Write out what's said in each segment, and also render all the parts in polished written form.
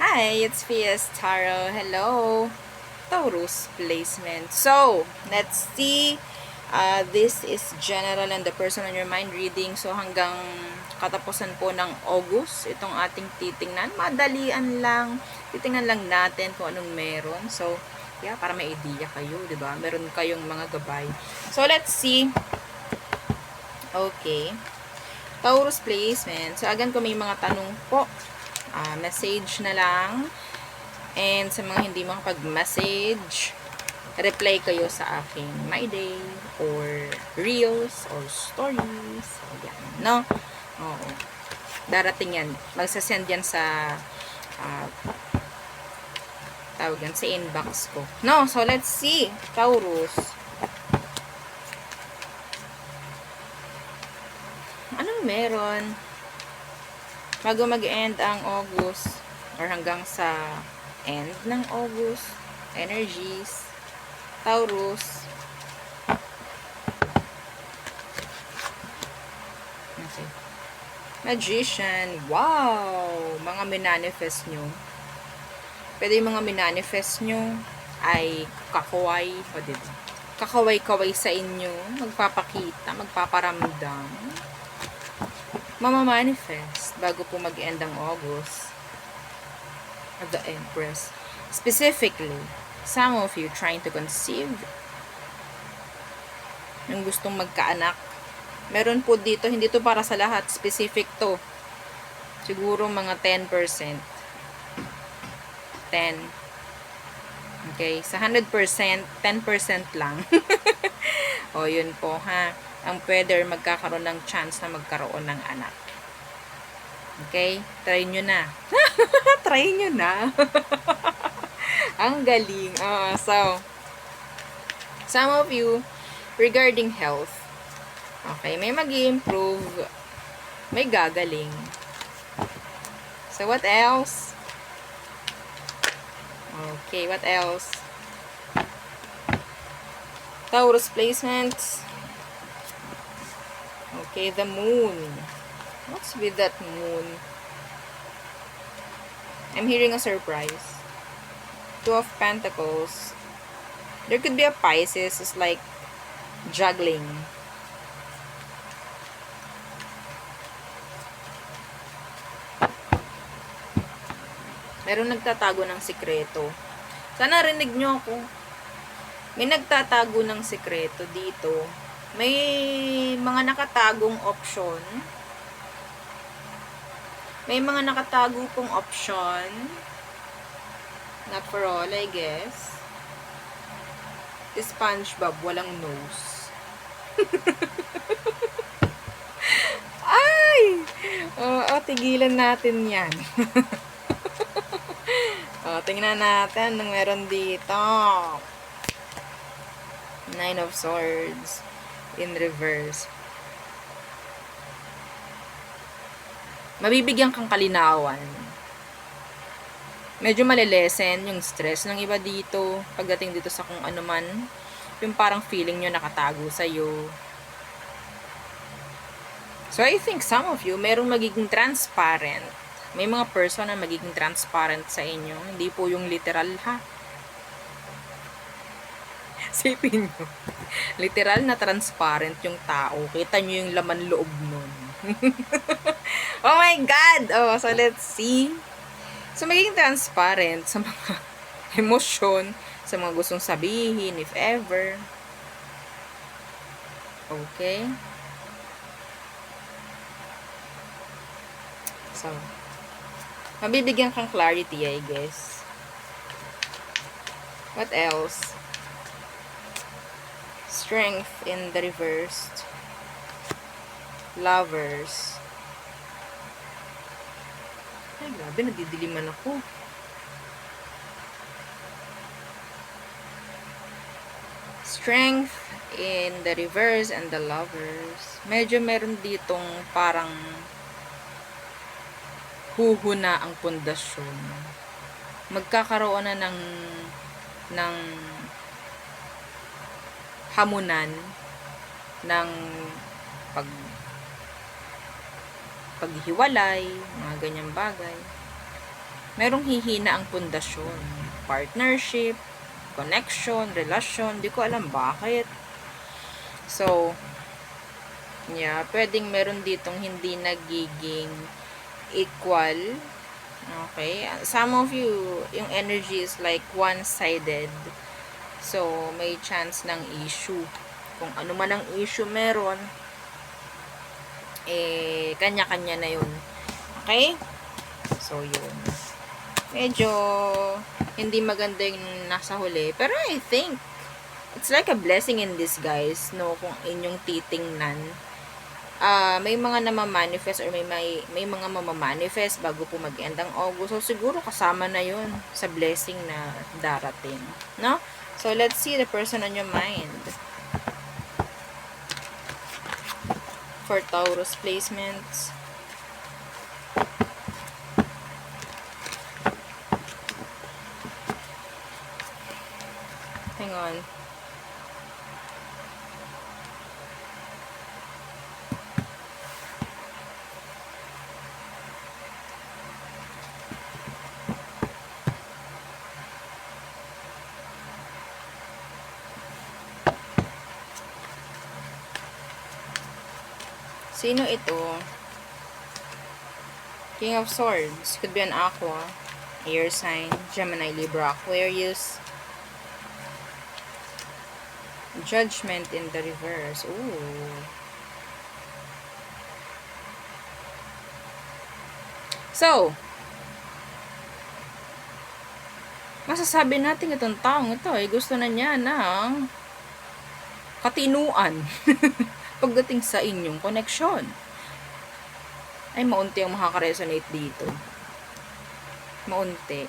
Hi, it's PS Taro. Hello. Taurus placement. So, let's see. This is general and the person on your mind reading. So, hanggang katapusan po ng August, itong ating titingnan. Madalian lang. Titingnan lang natin kung anong meron. So, yeah, para may idea kayo, di ba? Meron kayong mga gabay. So, let's see. Okay. Taurus placement. So, again, kung may mga tanong po, message na lang. And sa mga hindi makapag-message, reply kayo sa aking My Day or Reels or Stories. Ayan, no? Oo. Darating yan. Magsasend yan sa tawag yan, sa inbox ko. No? So, let's see. Taurus. Anong meron? Bago mag-end ang August or hanggang sa end ng August, energies, Taurus. Okay. Magician. Wow! Mga minanifest nyo. Pwede yung mga minanifest nyo ay kakaway. O diba? Kakaway-kaway sa inyo. Magpapakita, magpaparamdam. Mamamanifest bago po mag-end ang August. Of the Empress. Specifically, some of you trying to conceive, yung gustong magkaanak, meron po dito, hindi to para sa lahat, specific to. Siguro mga 10%. 10. Okay, sa 100%, 10% lang. O, yun po ha. Ang pwede magkakaroon ng chance na magkaroon ng anak. Okay? Try nyo na. Try nyo na. Ang galing. So, some of you, regarding health, okay, may mag-i-improve, may gagaling. So, what else? Okay, what else? Taurus placements. Okay, the moon. What's with that moon? I'm hearing a surprise. Two of Pentacles. There could be a Pisces. It's like juggling. Meron nagtatago ng sikreto. Sana rinig nyo ako. May nagtatago ng sikreto dito. May mga nakatagong option. May mga nakatago pong option. Not for all, I guess. SpongeBob, walang nose. Ay! Tigilan natin yan. Tingnan natin nung meron dito. Nine of Swords in reverse. Mabibigyan kang kalinawan. Medyo malilesen yung stress ng iba dito. Pagdating dito sa kung ano man, yung parang feeling nyo nakatago sa'yo. So, I think some of you, merong magiging transparent. May mga person na magiging transparent sa inyo. Hindi po yung literal, ha? Sipin nyo. Literal na transparent yung tao. Kita nyo yung laman loob nun. Oh my God! So let's see. So, magiging transparent sa mga emosyon, sa mga gustong sabihin, if ever. Okay? So, mabibigyan kang clarity, I guess. What else? Strength in the reversed. Lovers. Ay, grabe, nadidiliman ako. Strength in the reverse and the lovers. Medyo meron ditong parang huhuna ang pundasyon. Magkakaroon na ng hamunan ng paghiwalay, mga ganyang bagay. merong hihina ang pundasyon. Partnership, connection, relasyon, di ko alam bakit. So, yeah, pwedeng meron ditong hindi nagiging equal. Okay? Some of you, yung energy is like one-sided. So, may chance ng issue. Kung ano man ang issue meron, kanya-kanya na yun. Okay? So, yun. Medyo hindi maganda yung nasa huli. Pero I think, it's like a blessing in disguise, no? Kung inyong titingnan. May mga namamanifest or may mga mamamanifest bago po mag-end ang August. So, siguro kasama na yun sa blessing na darating. No? So, let's see the person on your mind. For Taurus placements. Hang on. Sino ito? King of Swords. Could be an Aqua. Air sign. Gemini, Libra, Aquarius. Judgment in the reverse. Ooh. So, masasabi natin itong taong ito gusto na niya ng katinuan pagdating sa inyong koneksyon. Ay, maunti ang makaka-resonate dito. Maunti.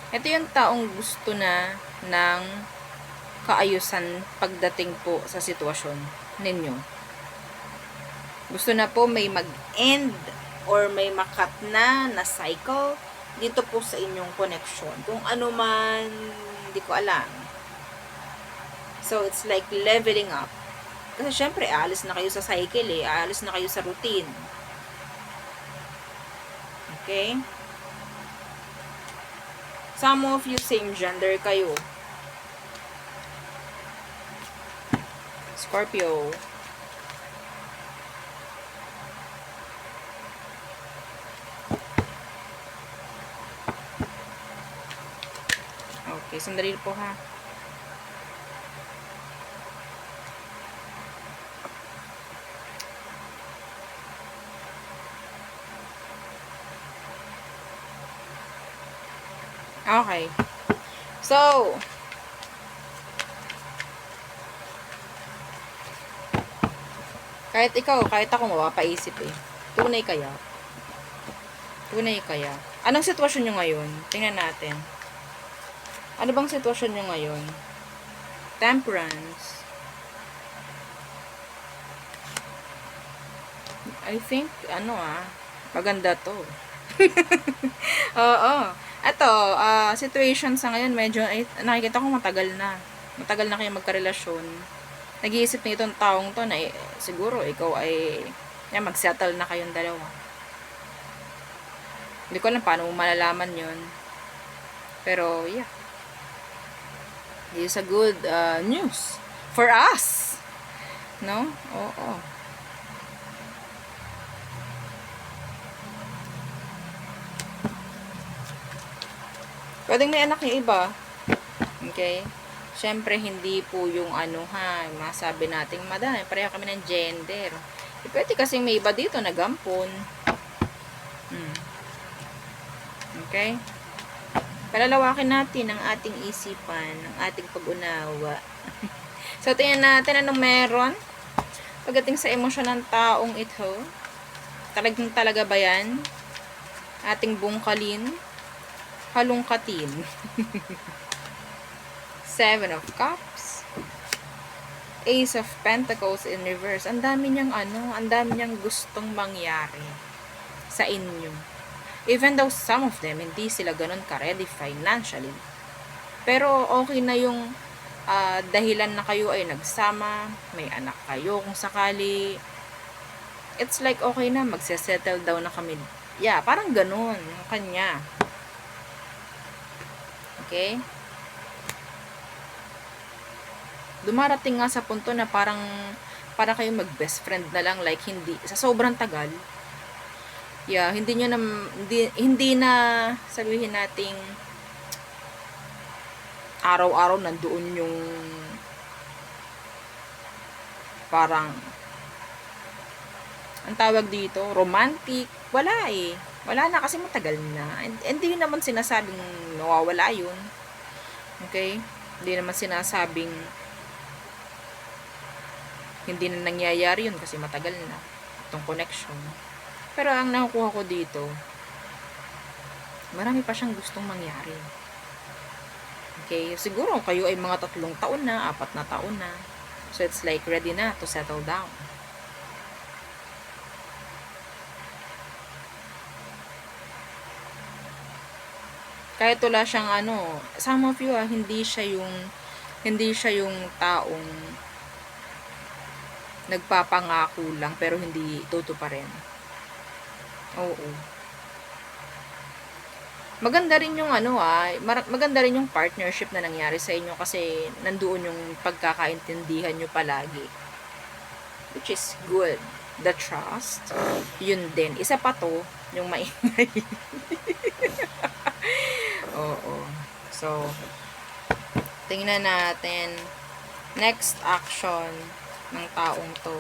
Ito yung taong gusto na ng kaayusan pagdating po sa sitwasyon ninyo. Gusto na po may mag-end or may makat na cycle dito po sa inyong connection. Kung ano man, hindi ko alam. So, it's like leveling up. Kasi syempre, aalis na kayo sa cycle aalis na kayo sa routine. Okay? Some of you same gender kayo. Scorpio. Okay, sandali po ha. Okay. So, kahit ako mapapaisip Tunay kaya? Tunay kaya? Anong sitwasyon nyo ngayon? Tingnan natin. Ano bang sitwasyon nyo ngayon? Temperance. I think, maganda to. Oo. Ito, situation sa ngayon, medyo, nakikita ko matagal na. Matagal na kayo magkarelasyon. Nag-iisip na itong taong to na, siguro, ikaw ay, mag-settle na kayong dalawa. Hindi ko alam paano mo malalaman yun. Pero, yeah. This is a good news for us. No? Oo. Pwedeng may anak yung iba. Okay? Siyempre, hindi po yung masabi nating madami. Pareho kami ng gender. Pwede kasing may iba dito na gampon. Okay? Palalawakin natin ang ating isipan, ang ating pag-unawa. So, tingnan natin anong meron pagdating sa emosyon ng taong ito. Talagang talaga ba yan? Ating bungkalin, halungkatin. Seven of Cups, Ace of Pentacles in reverse. Ang dami niyang ang dami niyang gustong mangyari sa inyo. Even though some of them, hindi sila ganun ka-ready financially. Pero okay na yung dahilan na kayo ay nagsama, may anak kayo kung sakali, it's like okay na, magse-settle down na kami. Yeah, parang ganun yung kanya. Okay? Dumarating nga sa punto na parang para kayo mag-best friend na lang, like hindi sa sobrang tagal. Yeah, hindi na sabihin nating araw-araw nandoon yung parang ang tawag dito, romantic. Wala eh. Wala na kasi matagal na. Hindi naman sinasabing nawawala yun. Okay? Hindi naman sinasabing hindi na nangyayari yun kasi matagal na itong connection. Pero ang nakukuha ko dito, marami pa siyang gustong mangyari. Okay? Siguro kayo ay mga 3 taon na, 4 na taon na. So it's like ready na to settle down. Kahit wala siyang some of you hindi siya yung taong nagpapangako lang pero hindi tutuparin. Oo. Maganda rin yung maganda rin yung partnership na nangyari sa inyo kasi nandoon yung pagkakaintindihan nyo palagi. Which is good. The trust. Yun din. Isa pa to, yung maingay. Oo. So, tingnan natin. Next action ng taong to.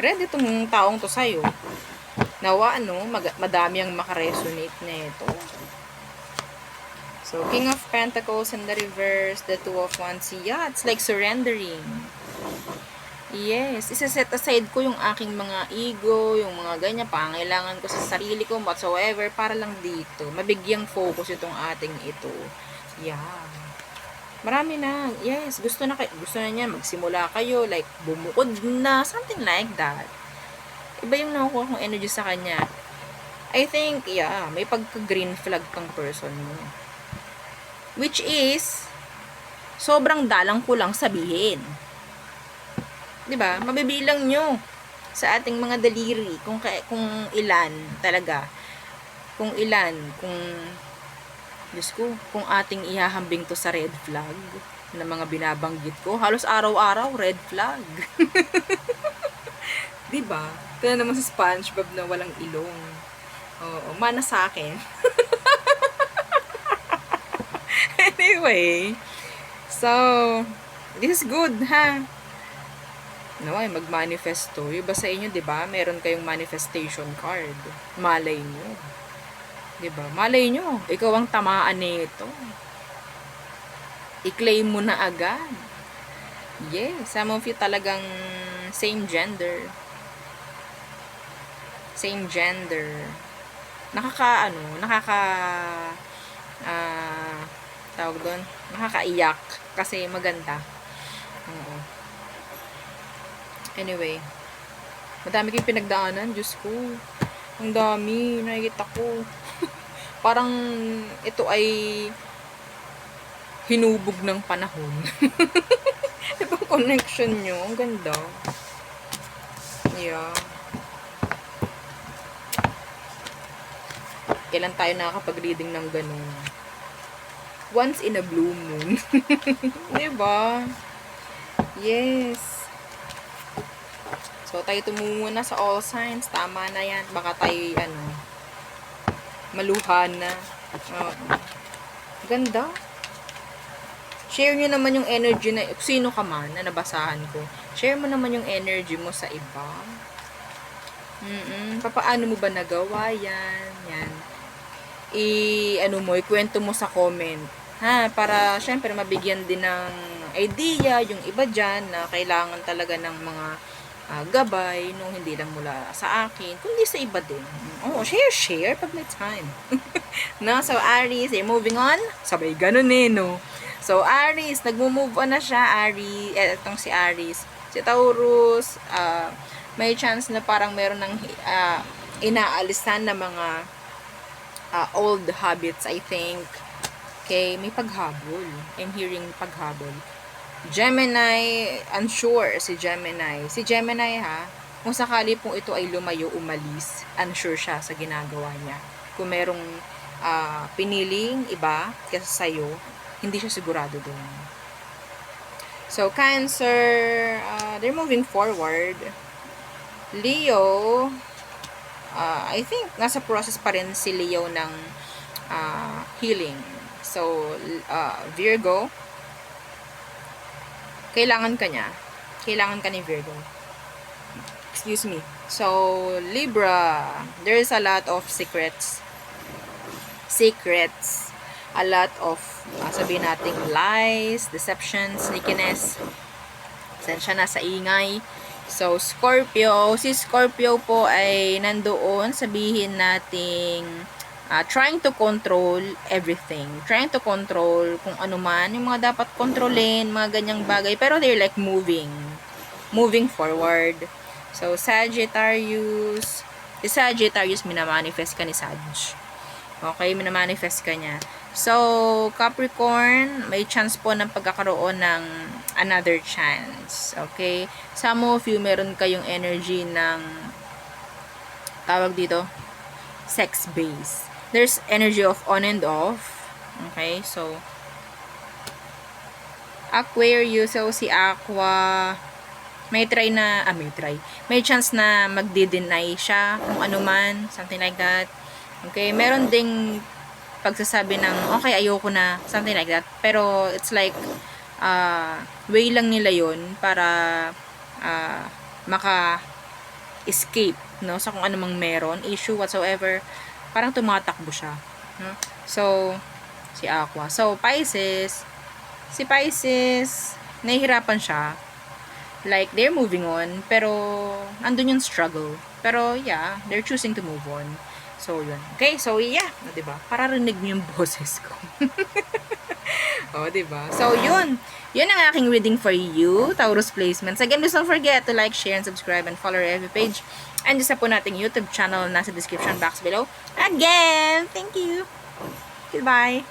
Ready itong taong to sa'yo. Nawa, madami ang makaresonate na ito. So, King of Pentacles in the reverse, the Two of Wands. Yeah, it's like surrendering. Yes, isa-set aside ko yung aking mga ego, yung mga ganyan, pangailangan ko sa sarili ko, whatsoever, para lang dito. Mabigyang focus itong ating ito. Yeah. Marami na. Yes, gusto na niya, magsimula kayo, like, bumukod na, something like that. Iba yung nakukuha kong energy sa kanya. I think, yeah, may pagka-green flag kang person mo. Which is, sobrang dalang ko lang sabihin. Diba? Mabibilang nyo sa ating mga daliri kung ilan talaga. Kung Diyos ko, kung ating ihahambing to sa red flag na mga binabanggit ko, halos araw-araw red flag. Diba? Kaya naman sa SpongeBob na walang ilong. Oo, mana sa akin. Anyway, so, this is good, ha? Naway, mag-manifesto. Iba sa inyo, diba? Meron kayong manifestation card. Malay nyo. Diba? Malay nyo. Ikaw ang tamaan nito. I-claim mo na agad. Yes. Some of you talagang same gender. Same gender. Tawag doon, nakakaiyak. Kasi maganda. Oo. Anyway, madami kayong pinagdaanan, Diyos ko. Ang dami, nakikita ko. Parang ito ay hinubog ng panahon. Ibang connection nyo, ang ganda. Yeah. Kailan tayo nakakapag-reading ng ganun? Once in a blue moon. Diba? Yes. So, tayo tumumuna sa all signs. Tama na yan. Baka tayo, maluhan na. Ganda. Share nyo naman yung energy na, sino ka man na nabasahan ko. Share mo naman yung energy mo sa iba. Papaano mo ba nagawa yan? Yan. Ikwento mo sa comment. Ha? Para, syempre, mabigyan din ng idea yung iba dyan na kailangan talaga ng mga gabay, hindi lang mula sa akin, kundi sa iba din. Share pag may time. No? So, Aries, moving on. Sabay ganun no? So, Aries, nagmo-move on na siya, Aries. Itong si Aries. Si Taurus, may chance na parang meron ng inaalisan na mga old habits, I think. Okay, may paghabol. I'm hearing paghabol. Gemini, unsure si Gemini. Si Gemini ha, kung sakali pong ito ay lumayo, umalis, unsure siya sa ginagawa niya. Kung merong piniling iba kaysa sa'yo, hindi siya sigurado doon. So, Cancer, they're moving forward. Leo, I think nasa process pa rin si Leo ng healing. So, Virgo, kailangan ka niya. Kailangan ka ni Virgo. Excuse me. So, Libra, there's a lot of secrets. A lot of, sabihin natin, lies, deception, sneakiness. Sensya na sa ingay. So, Scorpio. Si Scorpio po ay nandoon, sabihin nating trying to control everything. Trying to control kung ano man, yung mga dapat kontrolin, mga ganyang bagay. Pero they're like moving forward. So, Sagittarius. Si Sagittarius, minamanifest ka ni Sag. Okay, minamanifest ka niya. So, Capricorn, may chance po ng pagkakaroon ng another chance. Okay? Some of you, meron kayong energy ng tawag dito, sex base. There's energy of on and off. Okay? So, Aquarius, so si Aqua, may chance na magdi-deny siya kung ano man, something like that. Okay? Meron ding pagsasabi ng, okay, ayoko na, something like that. Pero, it's like, way lang nila yun para maka-escape, no? Sa kung anumang meron, issue, whatsoever, parang tumatakbo siya. No? So, si Aqua. So, Pisces, si Pisces, nahihirapan siya. Like, they're moving on, pero, andun yung struggle. Pero, yeah, they're choosing to move on. So, yun. Okay? So, yeah. O, diba? Para rinig niyo yung boses ko. O, diba? So, yun. Yun ang aking reading for you, Taurus placements. Again, please don't forget to like, share, and subscribe, and follow our FB page. And isa po nating YouTube channel nasa description box below. Again, thank you. Goodbye.